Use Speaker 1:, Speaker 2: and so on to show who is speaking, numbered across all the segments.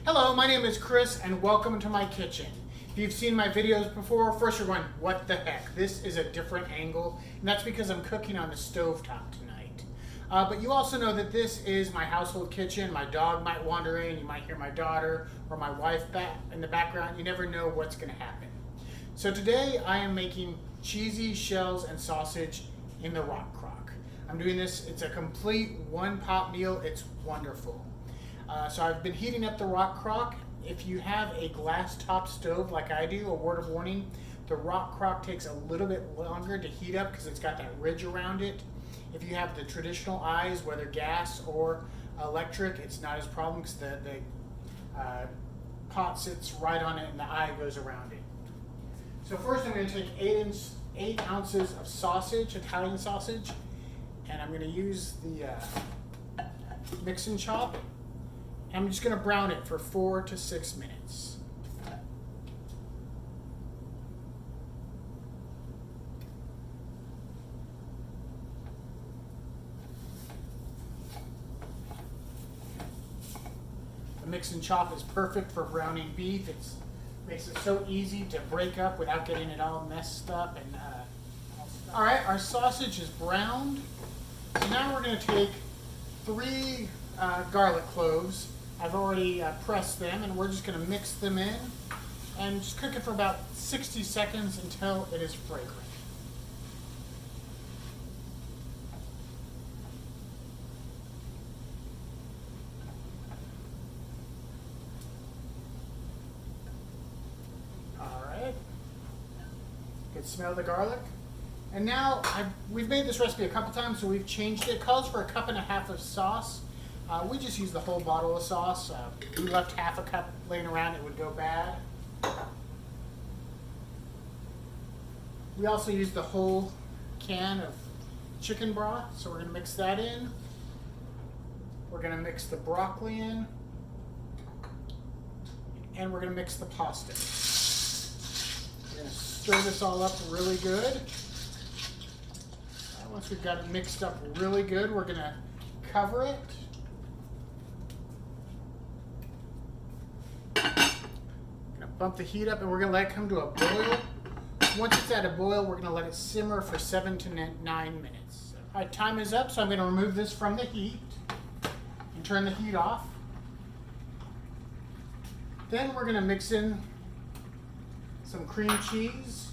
Speaker 1: Hello, my name is Chris and welcome to my kitchen. If you've seen my videos before, first you're going, what the heck? This is a different angle, and that's because I'm cooking on the stovetop tonight. But you also know that this is my household kitchen. My dog might wander in, you might hear my daughter or my wife back in the background. You never know what's going to happen. So today I am making cheesy shells and sausage in the Rockcrok. I'm doing this, it's a complete one-pot meal, it's wonderful. So I've been heating up the Rockcrok. If you have a glass top stove like I do, a word of warning, the Rockcrok takes a little bit longer to heat up because it's got that ridge around it. If you have the traditional eyes, whether gas or electric, it's not as a problem because the pot sits right on it and the eye goes around it. So first I'm going to take 8 ounces of sausage, Italian sausage, and I'm going to use the mix and chop. I'm just going to brown it for 4 to 6 minutes. The mix and chop is perfect for browning beef. It makes it so easy to break up without getting it all messed up. And all right, our sausage is browned. So now we're going to take 3 garlic cloves. I've already pressed them, and we're just going to mix them in and just cook it for about 60 seconds until it is fragrant. All right. You can smell the garlic. And now we've made this recipe a couple times, so we've changed it. It calls for 1.5 cups of sauce. We just use the whole bottle of sauce. If we left half a cup laying around, it would go bad. We also use the whole can of chicken broth, so we're going to mix that in. We're going to mix the broccoli in. And we're going to mix the pasta. We're going to stir this all up really good. Once we've got it mixed up really good, we're going to cover it. Bump the heat up, and we're going to let it come to a boil. Once it's at a boil, we're going to let it simmer for 7 to 9 minutes. All right, time is up, so I'm going to remove this from the heat and turn the heat off. Then we're going to mix in some cream cheese,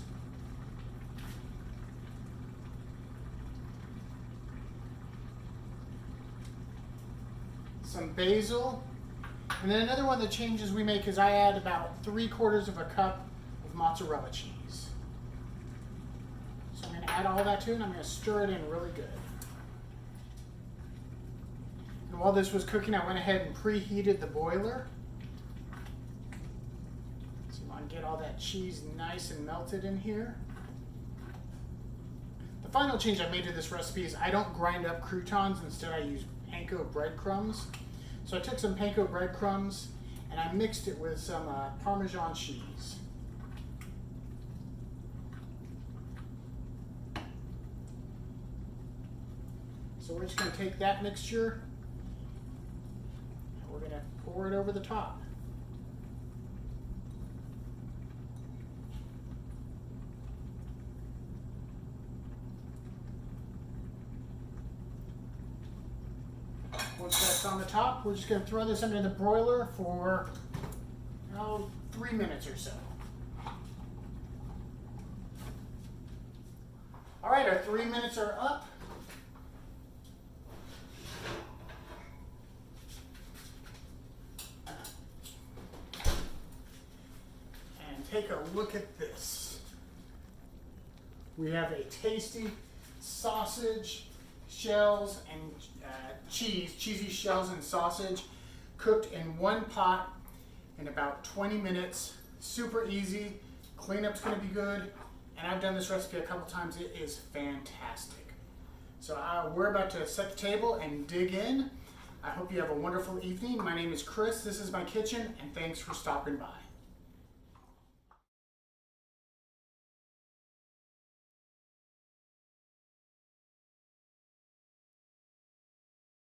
Speaker 1: some basil. And then another one of the changes we make is I add about 3/4 of a cup of mozzarella cheese. So I'm going to add all that to it, and I'm going to stir it in really good. And while this was cooking, I went ahead and preheated the boiler. So you want to get all that cheese nice and melted in here. The final change I made to this recipe is I don't grind up croutons. Instead, I use panko breadcrumbs. So I took some panko breadcrumbs and I mixed it with some Parmesan cheese. So we're just going to take that mixture and we're going to pour it over the top. Once that's on the top, we're just going to throw this under the broiler for 3 minutes or so. All right, our 3 minutes are up. And take a look at this. We have a tasty sausage, shells, and cheesy shells and sausage cooked in one pot in about 20 minutes. Super easy. Cleanup's going to be good. And I've done this recipe a couple times. It is fantastic. So we're about to set the table and dig in. I hope you have a wonderful evening. My name is Chris. This is my kitchen, and thanks for stopping by.